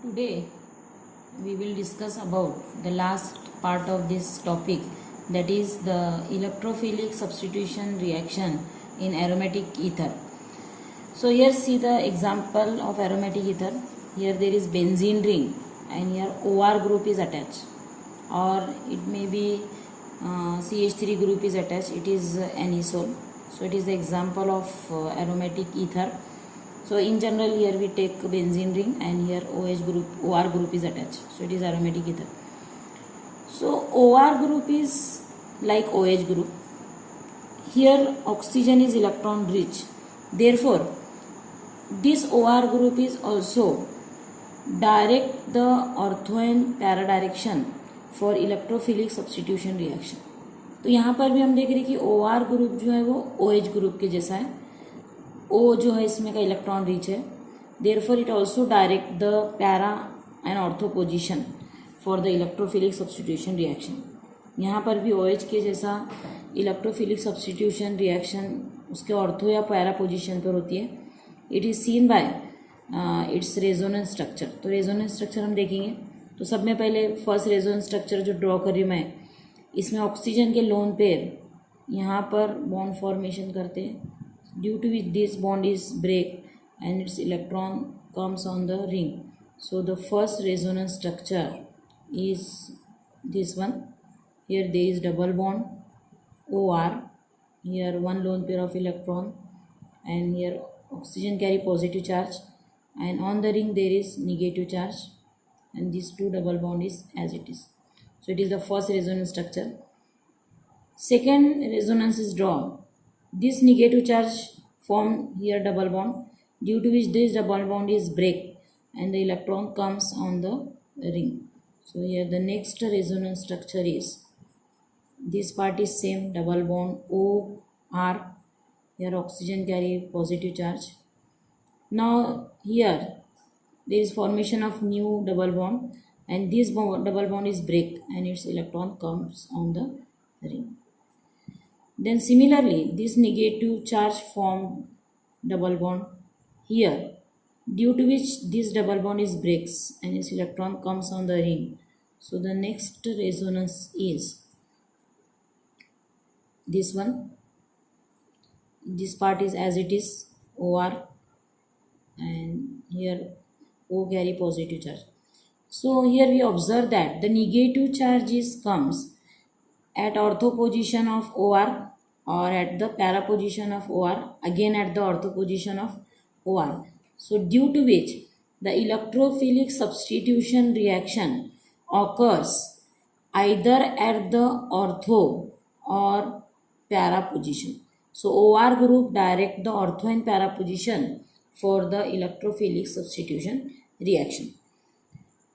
Today we will discuss about the last part of this topic, that is the electrophilic substitution reaction in aromatic ether. So here see the example of aromatic ether. Here there is benzene ring and here OR group is attached, or it may be CH3 group is attached. It is anisole. So it is the example of aromatic ether. So in general here we take benzene ring and here OR group is attached. So it is aromatic ether. So OR group is like OH group. Here oxygen is electron rich. Therefore this OR group is also direct the ortho and para direction for electrophilic substitution reaction. तो यहाँ पर भी हम देख रहे हैं कि OR group जो है वो OH ग्रुप के जैसा है. O जो है इसमें का इलेक्ट्रॉन रिच है. Therefore it also direct the para and ortho position for the electrophilic substitution reaction. यहाँ पर भी OH के जैसा इलेक्ट्रोफिलिक सब्सटीट्यूशन रिएक्शन उसके ऑर्थो या पैरा पोजीशन पर होती है. It is scene bye it's resonance structure. तो रेजोनेंस स्ट्रक्चर हम देखेंगे. तो सब में पहले फर्स्ट रेजोनेंस स्ट्रक्चर जो ड्रॉ कर रही मैं, इसमें ऑक्सीजन के लोन पेयर यहाँ पर बॉन्ड फॉर्मेशन करते हैं. Due to which this bond is break and its electron comes on the ring. So the first resonance structure is this one. Here there is double bond OR, here one lone pair of electron, and here oxygen carry positive charge, and on the ring there is negative charge, and these two double bond is as it is. So it is the first resonance structure. Second resonance is drawn. This negative charge form here double bond, due to which this double bond is break and the electron comes on the ring. So here the next resonance structure is, this part is same, double bond OR, here oxygen carry positive charge. Now here there is formation of new double bond and this double bond is break and its electron comes on the ring. Then similarly this negative charge form double bond here, due to which this double bond is breaks and its electron comes on the ring. So the next resonance is this one. This part is as it is OR, and here O carry positive charge. So here we observe that the negative charge comes at ortho position of OR or at the para position of OR, again at the ortho position of OR. So due to which the electrophilic substitution reaction occurs either at the ortho or para position. So OR group direct the ortho and para position for the electrophilic substitution reaction.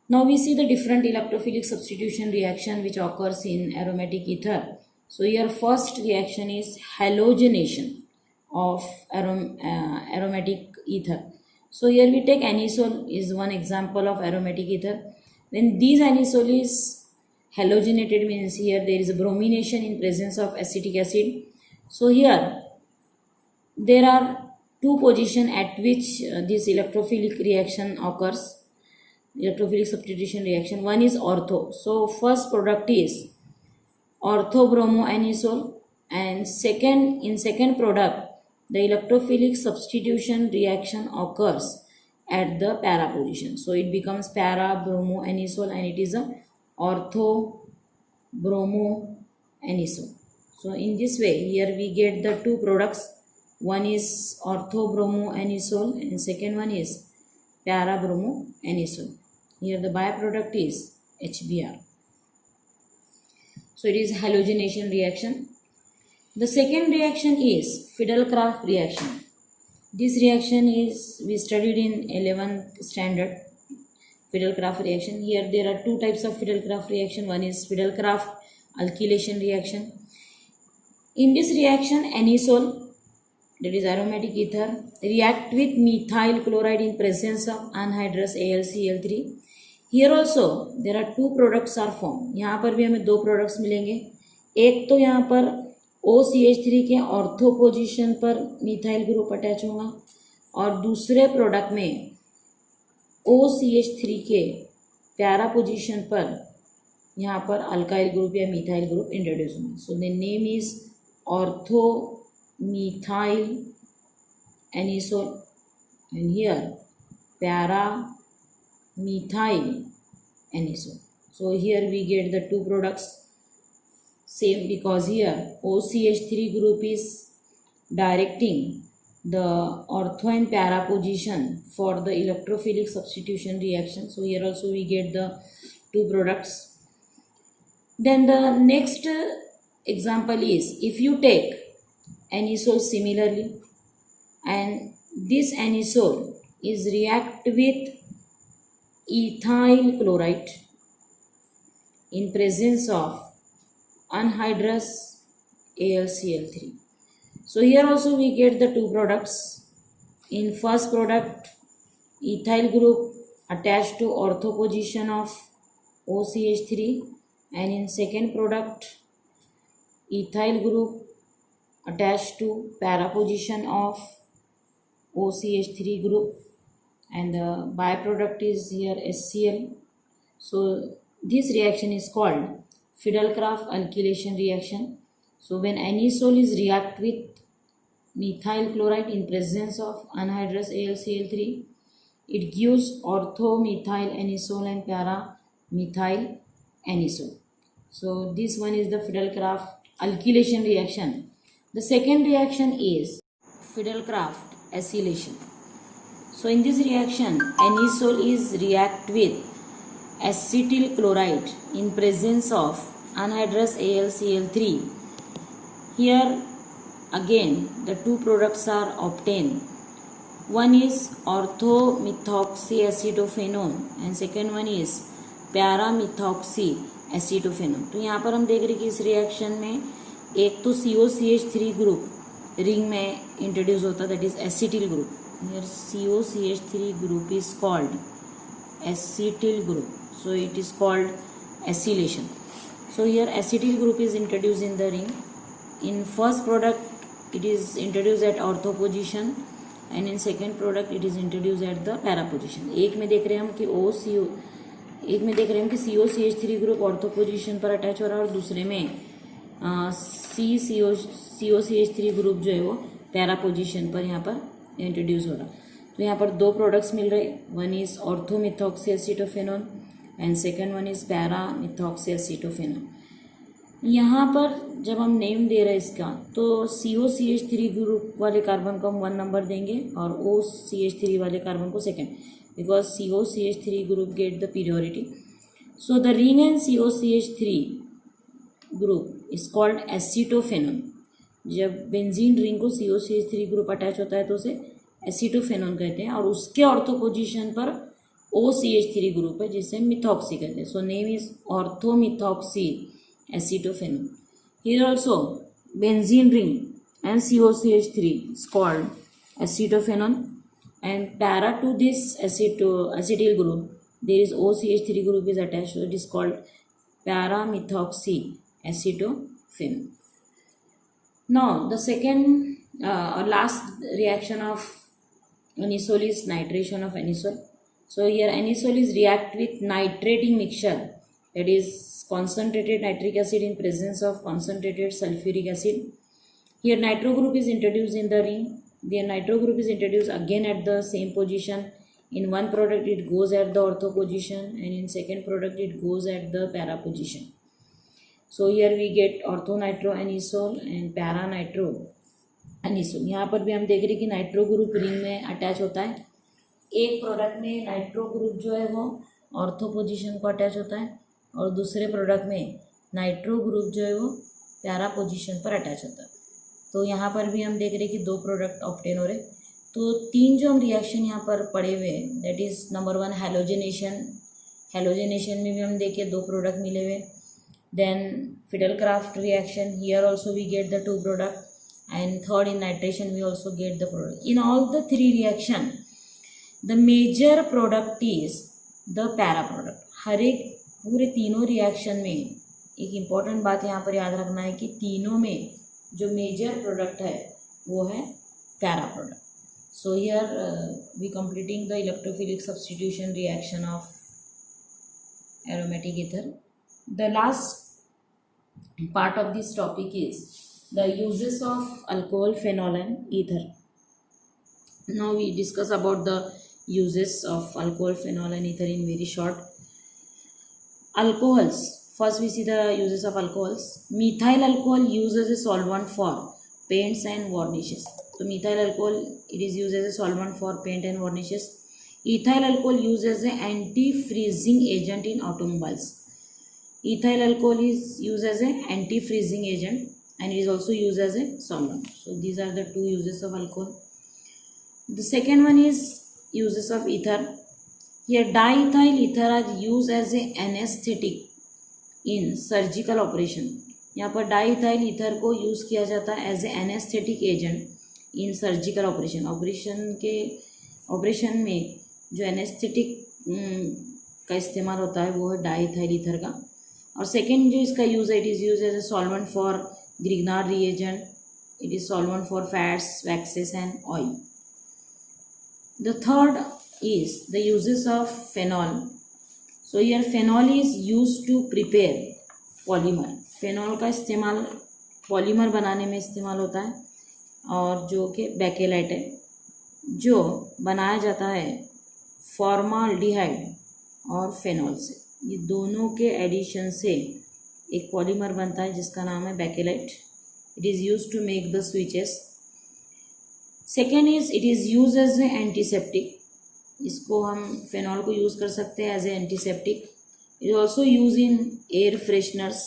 Now we see the different electrophilic substitution reaction which occurs in aromatic ether. So here first reaction is halogenation of aromatic ether. So here we take anisole is one example of aromatic ether. When these anisole is halogenated, means here there is a bromination in presence of acetic acid. So here there are two positions at which this electrophilic reaction occurs, electrophilic substitution reaction. One is ortho. So first product is orthobromoanisole, and in second product the electrophilic substitution reaction occurs at the para position. So it becomes para bromoanisole and it is a orthobromoanisole. So in this way here we get the two products. One is orthobromoanisole and second one is parabromoanisole. Here the byproduct is HBr. So it is halogenation reaction. The second reaction is Fidelkraft reaction. This reaction is we studied in 11th standard. Fidelkraft reaction. Here there are two types of Fidelkraft reaction. One is Fidelkraft alkylation reaction. In this reaction anisole, that is aromatic ether, react with methyl chloride in presence of anhydrous AlCl3. Here also there are two products are formed. यहाँ पर भी हमें दो products मिलेंगे. एक तो यहाँ पर OCH3 के ऑर्थो पोजीशन पर मिथाइल ग्रुप अटैच होगा और दूसरे प्रोडक्ट में OCH3 के पैरा पोजीशन पर यहाँ पर अल्काइल ग्रुप या मिथाइल ग्रुप इंट्रोड्यूस होंगे. So the name is ortho methyl anisole and here para methyl anisole. So here we get the two products same, because here OCH3 group is directing the ortho and para position for the electrophilic substitution reaction. So here also we get the two products. Then the next example is, if you take anisole similarly and this anisole is react with ethyl chloride in presence of anhydrous AlCl3. So here also we get the two products. In first product, ethyl group attached to ortho position of OCH3, and in second product, ethyl group attached to para position of OCH3 group, and the byproduct is here HCl. So this reaction is called Fidelkraft alkylation reaction. So when anisole is react with methyl chloride in presence of anhydrous AlCl3, it gives ortho-methyl anisole and para-methyl anisole. So this one is the Fidelkraft alkylation reaction. The second reaction is Fidelkraft acylation. So in this reaction, anisole is react with acetyl chloride in presence of anhydrous AlCl3. Here again the two products are obtained. One is ortho-methoxyacetophenone and second one is para-methoxyacetophenone. तो यहाँ पर हम देख रहे हैं कि इस reaction में एक तो COCH3 ग्रुप रिंग में इंट्रोड्यूस होता है, that is acetyl group. Here COCH3 group is called acetyl group, so it is called acylation. So here acetyl group is introduced in the ring. In first product it is introduced at ortho position and in second product it is introduced at the para position. एक में देख रहे हैं हम कि COCH3 group ortho position पर attach हो रहा है और दूसरे में COCH3 ग्रुप जो है वो पैरा पोजीशन पर यहाँ पर इंट्रोड्यूस हो रहा. तो यहाँ पर दो प्रोडक्ट्स मिल रहे, one is orthomethoxyacetophenone and second one is paramethoxyacetophenone. यहाँ पर जब हम नेम दे रहे हैं इसका तो COCH3 ग्रुप वाले कार्बन को हम 1 नंबर देंगे और OCH3 वाले कार्बन को second, because COCH3 group get the priority. So the ring and COCH3 group is called acetophenone. जब बेंजीन रिंग को COCH3 ग्रुप अटैच होता है तो उसे एसिटोफेनोन कहते हैं और उसके ऑर्थो पोजीशन पर OCH3 ग्रुप है जिसे मिथॉक्सी कहते हैं. So name is orthomethoxy acetophenone. Here also benzene ring and COCH3 is called acetophenone and para to this acetyl group there is OCH3 group is attached, so it is called paramethoxy acetophenone. Now the second or last reaction of anisole is nitration of anisole. So here anisole is react with nitrating mixture, that is concentrated nitric acid in presence of concentrated sulfuric acid. Here nitro group is introduced in the ring. The nitro group is introduced again at the same position. In one product it goes at the ortho position and in second product it goes at the para position. So here we get ortho nitro anisole and para nitro anisole. यहाँ पर भी हम देख रहे हैं कि nitro group ring में attach होता है. एक प्रोडक्ट में नाइट्रो ग्रुप जो है वो ऑर्थो पोजीशन को अटैच होता है और दूसरे प्रोडक्ट में नाइट्रो ग्रुप जो है वो पैरा पोजीशन पर अटैच होता है. तो यहाँ पर भी हम देख रहे हैं कि दो प्रोडक्ट ऑब्टेन हो रहे. तो तीन जो हम रिएक्शन यहाँ पर पढ़े हुए हैं, that is number 1 halogenation. Halogenation में भी हम देखिए दो प्रोडक्ट मिले हुए. Then Friedel Crafts reaction, here also we get the 2 product and third in nitration we also get the product. In all the 3 reaction the major product is the para product. हर एक पूरे तीनों रिएक्शन में एक important बात यहाँ पर याद रखना है कि तीनों में जो मेजर प्रोडक्ट है वो है para product. So here we completing the electrophilic substitution reaction of aromatic ether. The last part of this topic is the uses of alcohol, phenol and ether. Now we discuss about the uses of alcohol, phenol and ether in very short. Alcohols. First we see the uses of alcohols. Methyl alcohol used as a solvent for paints and varnishes. So methyl alcohol, it is used as a solvent for paint and varnishes. Ethyl alcohol used as an anti-freezing agent in automobiles. Ethyl alcohol is used as an anti-freezing agent and it is also used as a solvent. So these are the two uses of alcohol. The second one is uses of ether. Here diethyl ether are used as a anesthetic in surgical operation. यहाँ पर diethyl ether को use किया जाता है as a anaesthetic agent in surgical operation. Operation में जो anaesthetic का इस्तेमाल होता है वो है डाइथाइल ईथर का. और सेकेंड जो इसका यूज़ है, it is use as a solvent for Grignard reagent. It is solvent for fats, waxes and oil. The third is the uses of phenol. So here phenol is used to prepare polymer. phenol का इस्तेमाल polymer बनाने में इस्तेमाल होता है और जो कि बेकेलाइट है, जो बनाया जाता है फॉर्माल्डिहाइड और फेनॉल से. ये दोनों के एडिशन से एक पॉलीमर बनता है जिसका नाम है bakelite. It is use to make the switches. Second is it is use as a antiseptic. इसको हम फेनॉल को यूज़ कर सकते हैं as a antiseptic. It also use in air fresheners,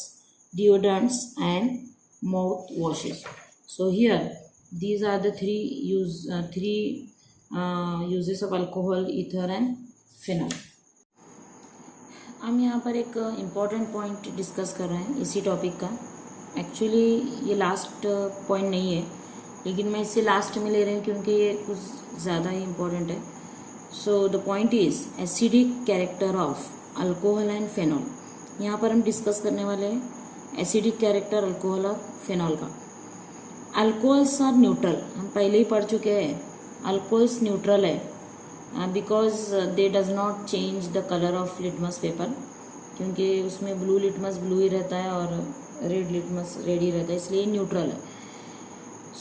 deodorants and mouth washes. So here these are the three uses of alcohol, ether and phenol. हम यहाँ पर एक इम्पॉर्टेंट पॉइंट डिस्कस कर रहे हैं इसी टॉपिक का. एक्चुअली ये लास्ट पॉइंट नहीं है, लेकिन मैं इसे लास्ट में ले रही हूँ क्योंकि ये कुछ ज़्यादा ही इम्पोर्टेंट है. So the point is acidic character of alcohol and phenol. यहाँ पर हम डिस्कस करने वाले हैं एसिडिक कैरेक्टर अल्कोहल और फेनॉल का. Alcohols are neutral. हम पहले ही पढ़ चुके हैं. अल्कोहल्स न्यूट्रल है because they does not change the colour of litmus paper, क्योंकि उसमें ब्लू लिटमस ब्लू ही रहता है और रेड लिटमस रेड ही रहता है, इसलिए न्यूट्रल है.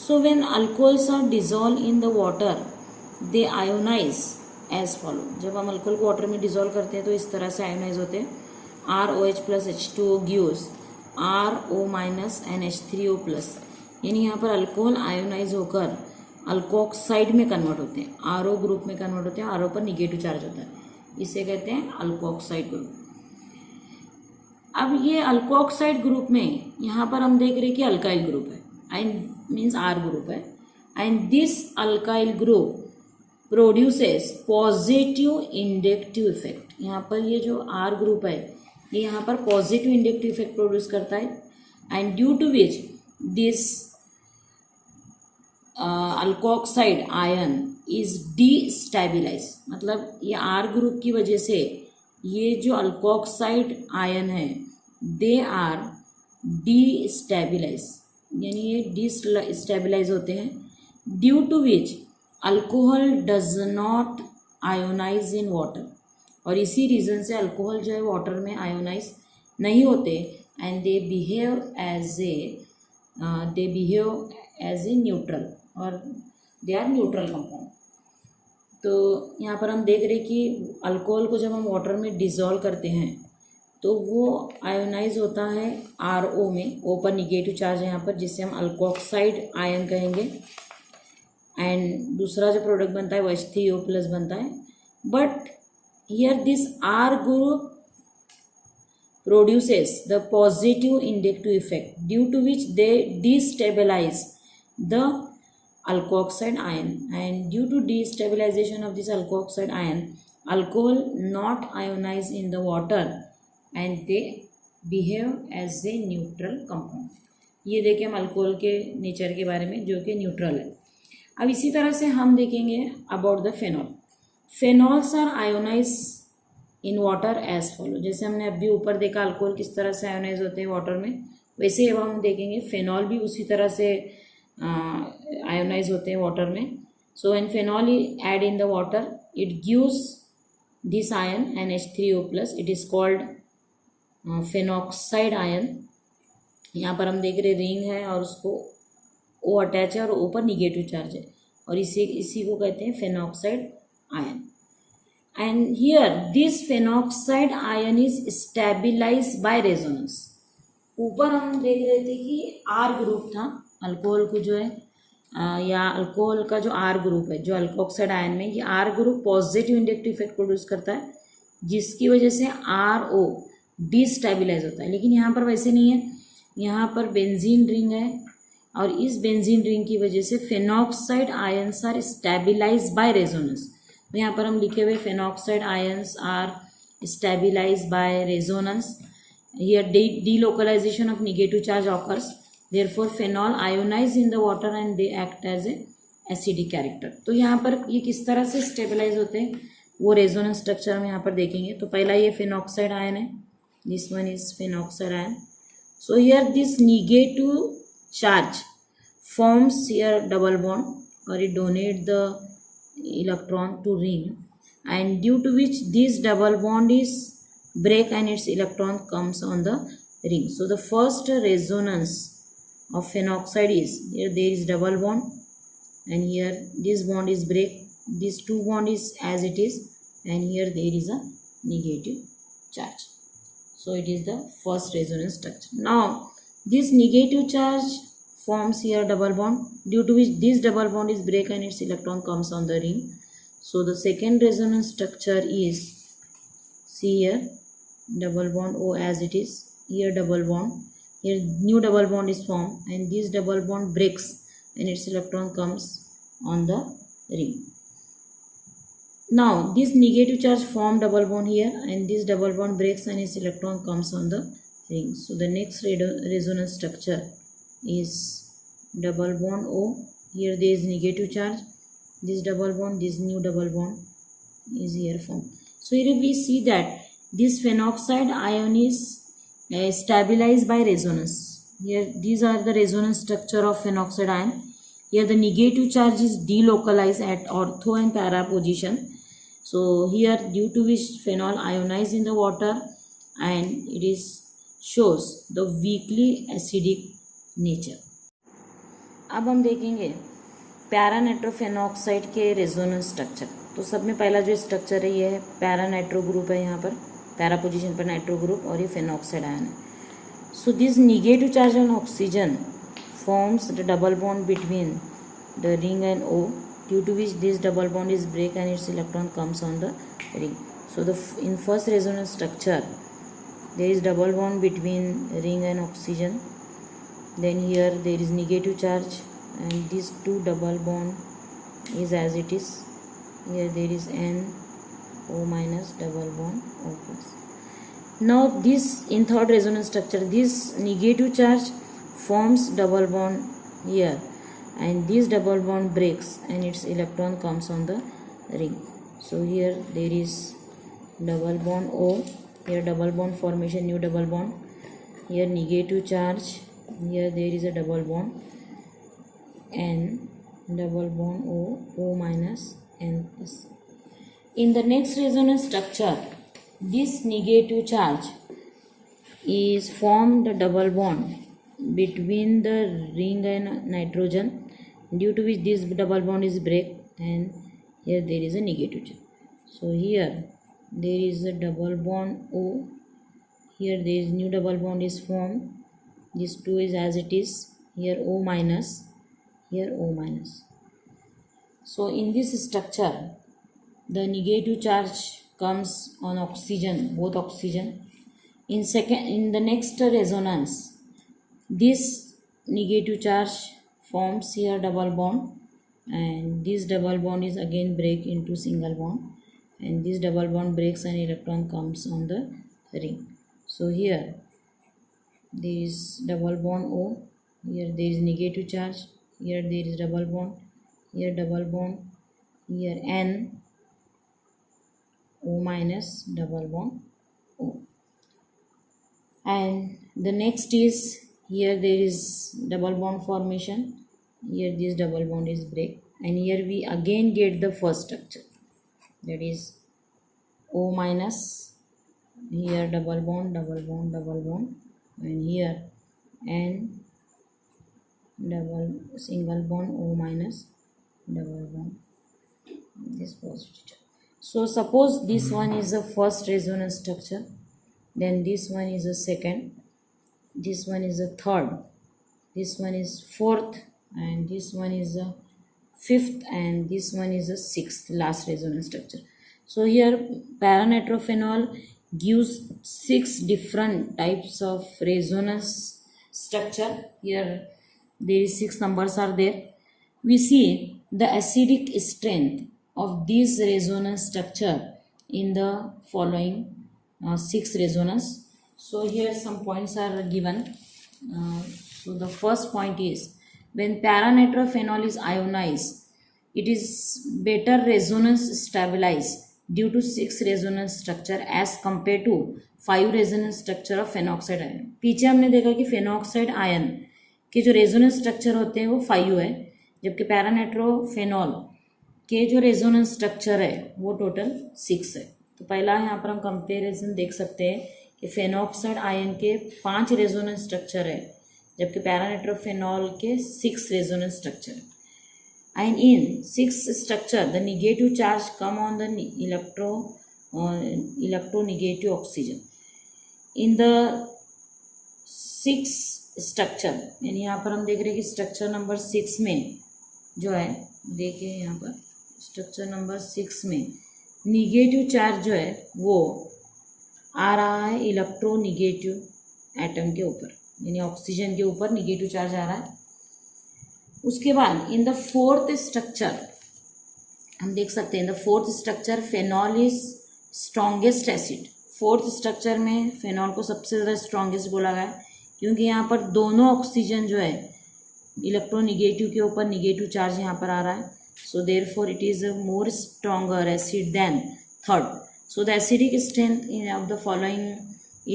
So when alcohols are dissolve in the water they ionise as follow. जब हम अल्कोहल को वाटर में डिजोल्व करते हैं तो इस तरह से आयोनाइज होते हैं. ROH plus H2O gives RO minus NH3O plus. यानी यहाँ पर अल्कोहल आयोनाइज होकर अल्कोक्साइड में कन्वर्ट होते हैं, RO ग्रुप में कन्वर्ट होते हैं. RO पर निगेटिव चार्ज होता है, इसे कहते हैं अल्कोक्साइड ग्रुप. अब ये अल्कोक्साइड ग्रुप में यहाँ पर हम देख रहे हैं कि अल्काइल ग्रुप है, एंड मीन्स R ग्रुप है. And this alkyl group produces positive inductive effect. यहाँ पर ये जो R ग्रुप है ये यहाँ पर पॉजिटिव इंडक्टिव इफेक्ट प्रोड्यूस करता है. And due to which this alkoxide ion is destabilize. मतलब ये R ग्रुप की वजह से ये जो अल्कोक्साइड आयन है दे आर डीस्टेबिलाइज, यानी ये डीस्टेबिलाइज होते हैं. Due to which alcohol does not ionise in water. और इसी रीज़न से अल्कोहल जो है वाटर में आयोनाइज नहीं होते. And they behave as a neutral और दे आर न्यूट्रल कंपाउंड. तो यहाँ पर हम देख रहे हैं कि अल्कोहल को जब हम वाटर में डिज़ोल्व करते हैं तो वो आयोनाइज होता है RO में. O पर निगेटिव चार्ज है यहाँ पर, जिससे हम अल्कोक्साइड आयन कहेंगे. एंड दूसरा जो प्रोडक्ट बनता है वो H3O प्लस बनता है. But here this R group produces the positive inductive effect due to which they destabilise the alkoxide ion. And due to destabilization of this alkoxide ion, alcohol not ionized in the water and they behave as a neutral compound. ये देखें हम alcohol के nature के बारे में जो कि neutral है. अब इसी तरह से हम देखेंगे about the phenol. Phenols are ionize in water as follow. जैसे हमने अभी ऊपर देखा अल्कोहल किस तरह से आयोनाइज होते हैं वाटर में, वैसे अब हम देखेंगे फेनॉल भी उसी तरह से आयोनाइज होते हैं वाटर में. So when phenol is add in the water, it gives this ion NH3O plus. It is called phenoxide ion. यहाँ पर हम देख रहे रिंग है और उसको O अटैच है और O पर निगेटिव चार्ज है, और इसी को कहते हैं phenoxide ion. And here this phenoxide ion is stabilised by resonance. ऊपर हम देख रहे थे कि R ग्रुप था अल्कोहल को जो है या अल्कोहल का जो R ग्रुप है जो अल्कोक्साइड आयन में, ये R group positive inductive effect produce करता है जिसकी वजह से RO डिस्टेबिलाइज होता है. लेकिन यहाँ पर वैसे नहीं है, यहाँ पर बेंजीन रिंग है और इस बेंजीन रिंग की वजह से phenoxide ions are stabilise by resonance. तो यहाँ पर हम लिखे हुए phenoxide ions are stabilise by resonance. Here delocalization of negative charge occurs. Therefore phenol ionize in the water and they act as a acidic character. तो यहाँ पर ये किस तरह से स्टेबिलाइज होते हैं वो रेजोनेंस स्ट्रक्चर हम यहाँ पर देखेंगे. तो पहला ये फेनॉक्साइड आयन है, this one is phenoxide ion. So here this negative charge forms here double bond or it donate the electron to ring, and due to which this double bond is break and its electron comes on the ring. So the first resonance of phenoxide is here there is double bond and here this bond is break, this two bond is as it is, and here there is a negative charge. So it is the first resonance structure. Now this negative charge forms here double bond, due to which this double bond is break and its electron comes on the ring. So the second resonance structure is, see here double bond O as it is, here double bond, here new double bond is formed and this double bond breaks and its electron comes on the ring. Now this negative charge form double bond here and this double bond breaks and its electron comes on the ring. So the next resonance structure is double bond O. Here there is negative charge, this double bond, this new double bond is here formed. So here we see that this phenoxide ion is stabilized by resonance. Here these are the resonance structure of phenoxide ion. Here the negative charge is delocalized at ortho and para position. So here due to which phenol ionize in the water and it is shows the weakly acidic nature. अब हम देखेंगे पैरानाइट्रोफेनॉक्साइड के resonance structure. तो सब में पहला जो structure है ये है पैरानाइट्रो ग्रुप है, यहाँ पर पैरा पोजीशन पर नाइट्रो ग्रुप और ये फेनॉक्साइड आयन है. So this negative charge on oxygen forms the double bond between the ring and O, due to which this double bond is break and its electron comes on the ring. So the in first resonance structure there is double bond between ring and oxygen, then here there is negative charge and these two double bond is as it is, here there is NO minus double bond O plus. Now this in third resonance structure this negative charge forms double bond here and this double bond breaks and its electron comes on the ring. So here there is double bond O, here double bond formation, new double bond, here negative charge, here there is a double bond N, double bond O minus N plus. In the next resonance structure this negative charge is formed the double bond between the ring and nitrogen, due to which this double bond is break and here there is a negative charge. So here there is a double bond O, here there is new double bond is formed, this 2 is as it is, here O minus, here O minus. So in this structure the negative charge comes on oxygen, both oxygen. In the next resonance this negative charge forms here double bond and this double bond is again break into single bond and this double bond breaks and electron comes on the ring. So here there is double bond O, here there is negative charge, here there is double bond, here double bond, here N O minus double bond O. And the next is here there is double bond formation, here this double bond is break and here we again get the first structure, that is O minus, here double bond, double bond, double bond, and here N double single bond, O minus double bond, this positive. So suppose this one is the first resonance structure, then this one is the second, this one is the third, this one is fourth, and this one is the fifth, and this one is the sixth, last resonance structure. So here para-nitrophenol gives 6 different types of resonance structure. Here there is 6 numbers are there. We see the acidic strength of this resonance structure in the following 6 resonance. So here some points are given. So the first point is, when para-nitrophenol is ionized, it is better resonance stabilized due to 6 resonance structure as compared to 5 resonance structure of phenoxide ion. पीछे हमने देखा कि phenoxide ion के जो resonance structure होते हैं वो 5 है, जबकि पैरानाइट्रोफेनॉल के जो रेजोनेंस स्ट्रक्चर है वो टोटल 6 है. तो पहला यहाँ पर हम कंपेरिजन देख सकते हैं कि फेनॉक्साइड आयन के 5 रेजोनेंस स्ट्रक्चर है, जबकि पैरानाइट्रोफेनॉल के 6 रेजोनेंस स्ट्रक्चर है. And in 6 structure, the negative charge come on the electronegative oxygen. In the 6 structure, यानी यहाँ पर हम देख रहे हैं कि स्ट्रक्चर नंबर 6 में जो है, देखिए यहाँ पर स्ट्रक्चर नंबर 6 में निगेटिव चार्ज जो है वो आ रहा है इलेक्ट्रोनिगेटिव एटम के ऊपर, यानी ऑक्सीजन के ऊपर निगेटिव चार्ज आ रहा है. उसके बाद इन द फोर्थ स्ट्रक्चर हम देख सकते हैं, in the fourth structure phenol is strongest acid. Fourth structure में फेनॉल को सबसे ज़्यादा स्ट्रॉन्गेस्ट बोला गया है क्योंकि यहाँ पर दोनों ऑक्सीजन जो है इलेक्ट्रोनिगेटिव के ऊपर निगेटिव चार्ज यहाँ पर आ रहा है. सो therefore it is a more stronger acid than third. So the acidic strength of the following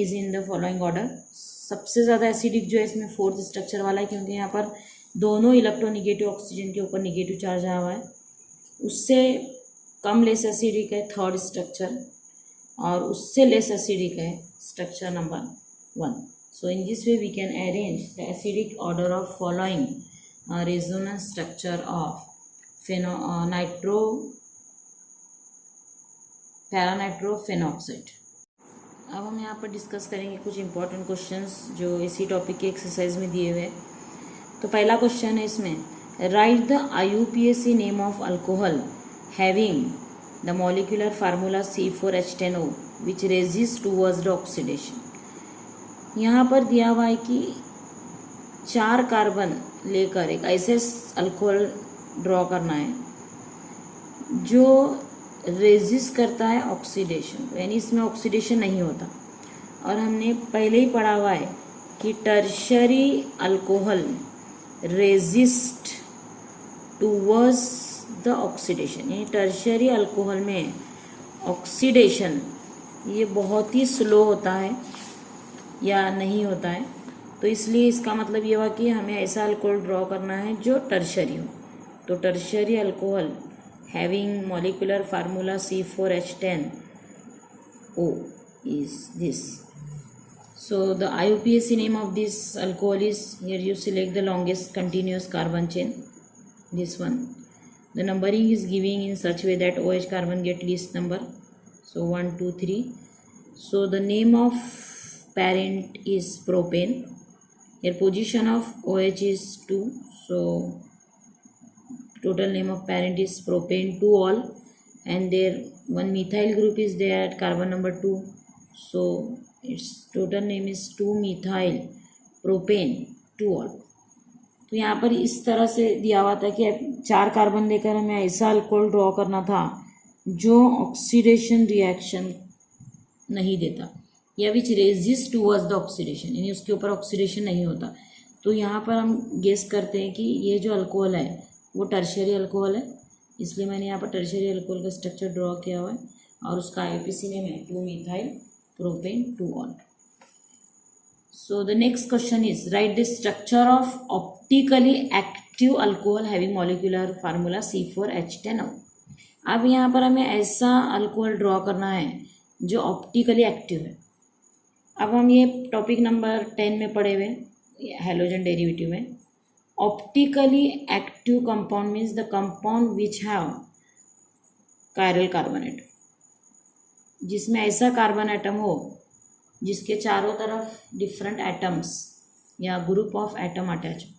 is in the following order. सबसे ज़्यादा एसिडिक जो है इसमें फोर्थ स्ट्रक्चर वाला है क्योंकि यहाँ पर दोनों इलेक्ट्रोनिगेटिव ऑक्सीजन के ऊपर निगेटिव चार्ज आया हुआ है. उससे कम लेस एसिडिक है थर्ड स्ट्रक्चर, और उससे लेस एसिडिक है structure number 1. So in this way we can arrange the acidic order of following resonance structure of paranitrophenoxide. अब हम यहाँ पर डिस्कस करेंगे कुछ इंपॉर्टेंट क्वेश्चंस जो इसी टॉपिक के एक्सरसाइज में दिए हुए हैं. तो पहला क्वेश्चन है इसमें, right the IUPAC name of alcohol having the molecular formula C4H10O which resist towards the oxidation. यहाँ पर दिया हुआ है कि 4 कार्बन लेकर एक ऐसे अल्कोहल ड्रॉ करना है जो रेजिस्ट करता है ऑक्सीडेशन, यानी इसमें ऑक्सीडेशन नहीं होता. और हमने पहले ही पढ़ा हुआ है कि tertiary alcohol resist towards the oxidation, यानी टर्शरी अल्कोहल में ऑक्सीडेशन ये बहुत ही स्लो होता है या नहीं होता है. तो इसलिए इसका मतलब ये हुआ कि हमें ऐसा अल्कोहल ड्रॉ करना है जो टर्शरी हो. तो tertiary alcohol having molecular formula C4H10O is this. So the IUPAC name of this alcohol is, here you select the longest continuous carbon chain, this one. The numbering is giving in such way that OH carbon get least number. So 1, 2, 3. So the name of parent is propane. Here position of OH is 2. So total name of parent is propane 2-ol, and there one methyl group is there at carbon number 2. So its total name is 2-methyl propane 2-ol. तो यहाँ पर इस तरह से दिया हुआ था कि 4 कार्बन लेकर हमें ऐसा अल्कोहल ड्रॉ करना था जो ऑक्सीडेशन रिएक्शन नहीं देता या विच रेजिस्ट टूवर्ड्स द ऑक्सीडेशन, यानी उसके ऊपर ऑक्सीडेशन नहीं होता. तो यहाँ पर हम गेस करते हैं कि ये जो अल्कोहल है वो टर्शरी अल्कोहल है, इसलिए मैंने यहाँ पर टर्शरी अल्कोहल का स्ट्रक्चर ड्रॉ किया हुआ है और उसका IUPAC नेम है 2-methyl propane 2-ol. So the next question is, write the structure of optically active alcohol having molecular formula C4H10O। अब यहाँ पर हमें ऐसा अल्कोहल ड्रॉ करना है जो ऑप्टिकली एक्टिव है। अब हम ये टॉपिक नंबर 10 में पढ़े हुए हैलोजन डेरिवेटिव में। Optically active compound means the compound which have chiral carbon atom, जिसमें ऐसा कार्बन एटम हो जिसके चारों तरफ डिफरेंट एटम्स या ग्रुप ऑफ एटम अटैच हो।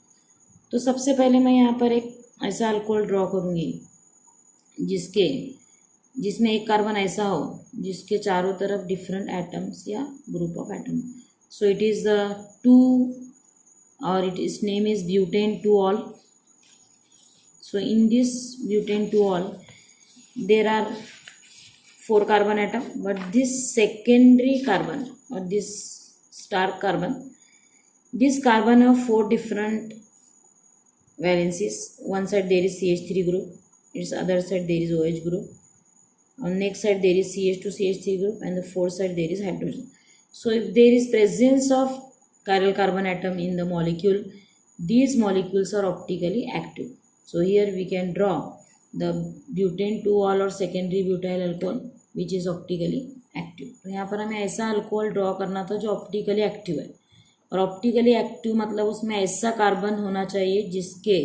तो सबसे पहले मैं यहाँ पर एक ऐसा अल्कोहल ड्रॉ करूँगी जिसमें एक कार्बन ऐसा हो जिसके चारों तरफ डिफरेंट एटम्स या group of atom. So it is the 2 और its name is butane 2-ol. So in this butane 2-ol there are 4 carbon atom, but this secondary carbon or this star carbon, this carbon have 4 different valencies. One side there is CH3 group, its other side there is OH group, on next side there is CH2 CH3 group, and the fourth side there is hydrogen. So if there is presence of chiral carbon atom in the molecule, these molecules are optically active. So here we can draw the butane 2-ol or secondary butyl alcohol which is optically active. तो यहाँ पर हमें ऐसा alcohol draw करना था जो optically active है, और ऑप्टिकली एक्टिव मतलब उसमें ऐसा कार्बन होना चाहिए जिसके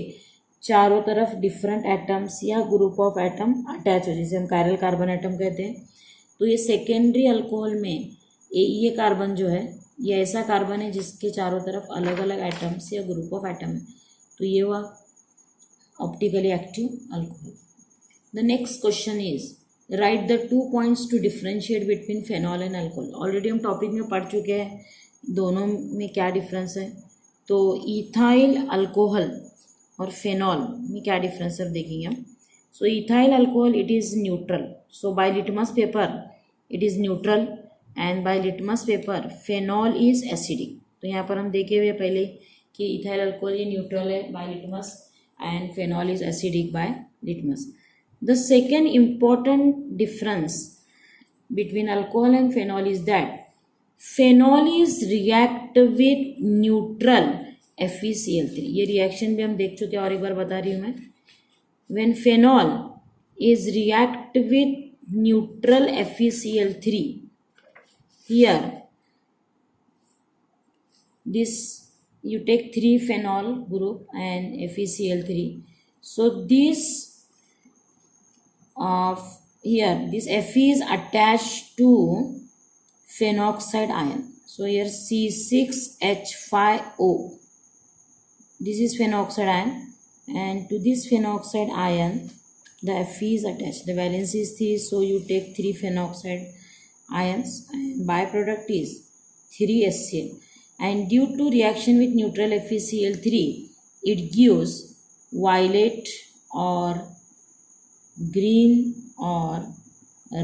चारों तरफ डिफरेंट एटम्स या ग्रुप ऑफ एटम अटैच हो, जिसे हम कायरल कार्बन एटम कहते हैं। तो ये सेकेंडरी अल्कोहल में ये कार्बन जो है ये ऐसा कार्बन है जिसके चारों तरफ अलग अलग एटम्स या ग्रुप ऑफ एटम है, तो ये हुआ optically active alcohol. The next question is write the 2 points to differentiate between phenol and alcohol. Already हम टॉपिक में पढ़ चुके हैं दोनों में क्या डिफरेंस है। तो इथाइल अल्कोहल और फेनॉल में क्या डिफरेंस है देखेंगे हम। So ethyl alcohol it is neutral, so by litmus paper it is neutral, and by litmus paper phenol is acidic. तो यहाँ पर हम देखे हुए पहले कि इथाइल अल्कोहल ये न्यूट्रल है by litmus and phenol is acidic by litmus. The second important difference between alcohol and phenol is that phenol is react with neutral FeCl3। ये रिएक्शन भी हम देख चुके हैं और एक बार बता रही हूँ मैं। When phenol is react with neutral FeCl3, here this you take 3 phenol group and FeCl3, so this here this Fe is attached to phenoxide ion. So here C6H5O, this is phenoxide ion, and to this phenoxide ion the Fe is attached. The valence is 3, so you take 3 phenoxide ions and byproduct is 3HCl, and due to reaction with neutral FeCl3 it gives violet or green or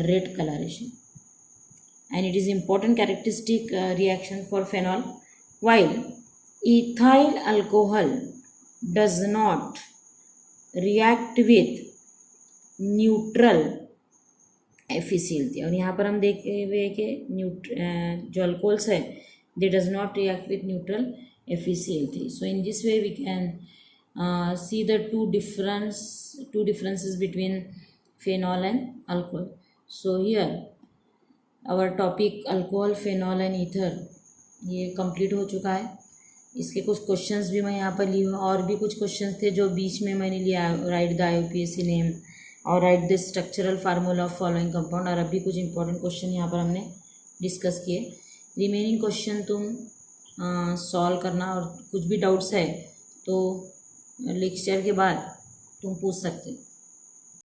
red coloration, and it is important characteristic reaction for phenol, while ethyl alcohol does not react with neutral FeCl3। और यहाँ पर हम देखे हुए कि जो alcohols है they does not react with neutral FeCl3। So in this way we can see the two differences between phenol and alcohol. So here our topic alcohol, phenol and ether ये कंप्लीट हो चुका है। इसके कुछ questions भी मैं यहाँ पर ली हूँ, और भी कुछ क्वेश्चंस थे जो बीच में मैंने लिया, राइट द IUPAC नेम और right the structural formula of following compound, और अभी कुछ इंपॉर्टेंट क्वेश्चन यहाँ पर हमने डिस्कस किए। रिमेनिंग क्वेश्चन तुम सॉल्व करना, और कुछ भी डाउट्स है तो लेक्चर के बाद तुम पूछ सकते हो।